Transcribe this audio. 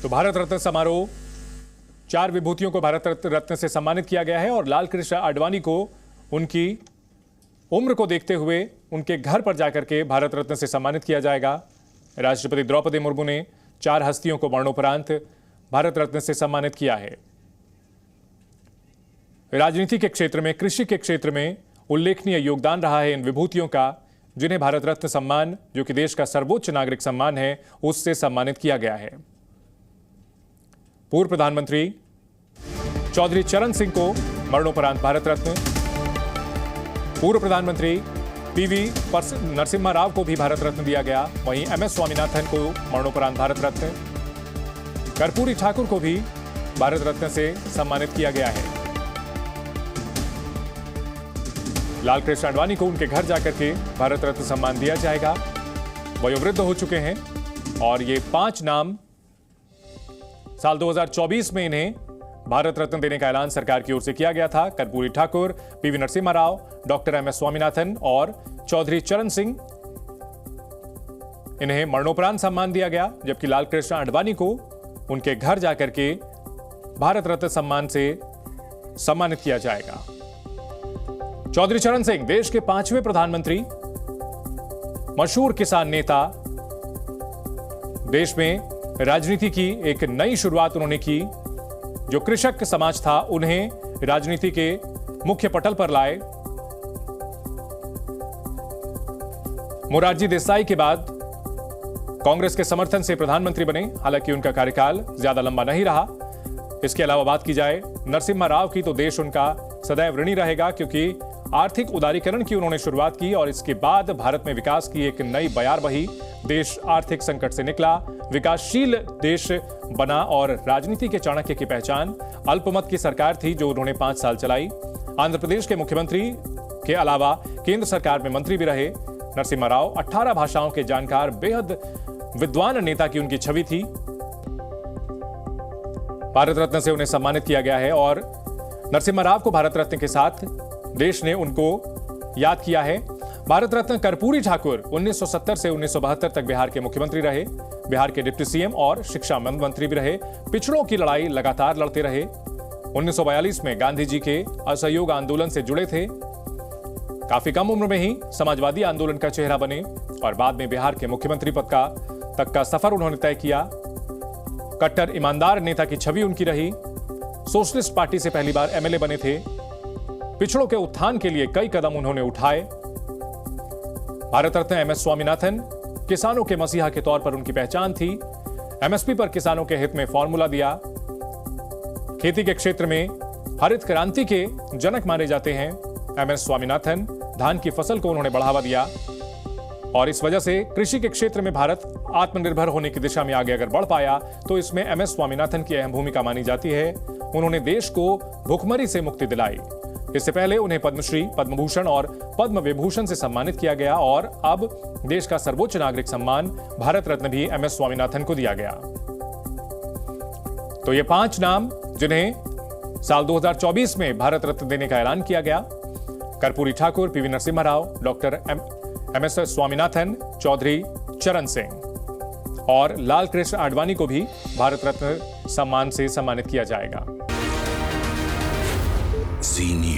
तो भारत रत्न समारोह, 4 विभूतियों को भारत रत्न से सम्मानित किया गया है और लाल कृष्ण आडवाणी को उनकी उम्र को देखते हुए उनके घर पर जाकर के भारत रत्न से सम्मानित किया जाएगा। राष्ट्रपति द्रौपदी मुर्मू ने 4 हस्तियों को मरणोपरांत भारत रत्न से सम्मानित किया है। राजनीति के क्षेत्र में, कृषि के क्षेत्र में उल्लेखनीय योगदान रहा है इन विभूतियों का, जिन्हें भारत रत्न सम्मान, जो कि देश का सर्वोच्च नागरिक सम्मान है, उससे सम्मानित किया गया है। पूर्व प्रधानमंत्री चौधरी चरण सिंह को मरणोपरांत भारत रत्न, पूर्व प्रधानमंत्री पीवी नरसिम्हा राव को भी भारत रत्न दिया गया। वहीं एमएस स्वामीनाथन को मरणोपरांत भारत रत्न, कर्पूरी ठाकुर को भी भारत रत्न से सम्मानित किया गया है। लाल कृष्ण आडवाणी को उनके घर जाकर के भारत रत्न सम्मान दिया जाएगा। वयोवृद्ध हो चुके हैं और ये 5 नाम साल 2024 में इन्हें भारत रत्न देने का ऐलान सरकार की ओर से किया गया था। Karpoori Thakur, PV Narasimha Rao, doctor MS Swaminathan और चौधरी चरण सिंह, इन्हें मरणोपरांत सम्मान दिया गया, जबकि लाल कृष्ण आडवाणी को उनके घर जाकर के भारत रत्न सम्मान से सम्मानित किया जाएगा। चौधरी चरण सिंह देश के 5वें प्रधानमंत्री, मशहूर किसान नेता, देश में राजनीति की एक नई शुरुआत उन्होंने की। जो कृषक समाज था उन्हें राजनीति के मुख्य पटल पर लाए। मोरारजी देसाई के बाद कांग्रेस के समर्थन से प्रधानमंत्री बने, हालांकि उनका कार्यकाल ज्यादा लंबा नहीं रहा। इसके अलावा बात की जाए नरसिम्हा राव की, तो देश उनका सदैव ऋणी रहेगा, क्योंकि आर्थिक उदारीकरण की उन्होंने शुरुआत की और इसके बाद भारत में विकास की एक नई बयार बही। देश आर्थिक संकट से निकला, विकासशील देश बना और राजनीति के चाणक्य की पहचान अल्पमत की सरकार थी जो उन्होंने 5 साल चलाई। आंध्र प्रदेश के मुख्यमंत्री के अलावा केंद्र सरकार में मंत्री भी रहे। नरसिम्हा राव 18 भाषाओं के जानकार, बेहद विद्वान नेता की उनकी छवि थी। भारत रत्न से उन्हें सम्मानित किया गया है और नरसिम्हा राव को भारत रत्न के साथ देश ने उनको याद किया है। भारत रत्न कर्पूरी ठाकुर 1970 से 1972 तक बिहार के मुख्यमंत्री रहे, बिहार के डिप्टी सीएम और शिक्षा मंत्री भी रहे। पिछड़ों की लड़ाई लगातार लड़ते रहे। 1942 में गांधी जी के असहयोग आंदोलन से जुड़े थे। काफी कम उम्र में ही समाजवादी आंदोलन का चेहरा बने और बाद में बिहार के मुख्यमंत्री पद तक का सफर उन्होंने तय किया। कट्टर ईमानदार नेता की छवि उनकी रही। सोशलिस्ट पार्टी से पहली बार एमएलए बने थे। पिछड़ों के उत्थान के लिए कई कदम उन्होंने उठाए। भारत रत्न एमएस स्वामीनाथन, किसानों के मसीहा के तौर पर उनकी पहचान थी। एमएसपी पर किसानों के हित में फॉर्मूला दिया। खेती के क्षेत्र में हरित क्रांति के जनक माने जाते हैं एमएस स्वामीनाथन। धान की फसल को उन्होंने बढ़ावा दिया और इस वजह से कृषि के क्षेत्र में भारत आत्मनिर्भर होने की दिशा में आगे अगर बढ़ पाया तो इसमें एमएस स्वामीनाथन की अहम भूमिका मानी जाती है। उन्होंने देश को भुखमरी से मुक्ति दिलाई। इससे पहले उन्हें पद्मश्री, पद्म भूषण और पद्म विभूषण से सम्मानित किया गया और अब देश का सर्वोच्च नागरिक सम्मान भारत रत्न भी एमएस स्वामीनाथन को दिया गया। तो ये 5 नाम जिन्हें साल 2024 में भारत रत्न देने का ऐलान किया गया: Karpoori Thakur, PV Narasimha Rao, doctor MS Swaminathan, Chaudhary Charan Singh और लाल कृष्ण आडवाणी को भी भारत रत्न सम्मान से सम्मानित किया जाएगा। Zee News.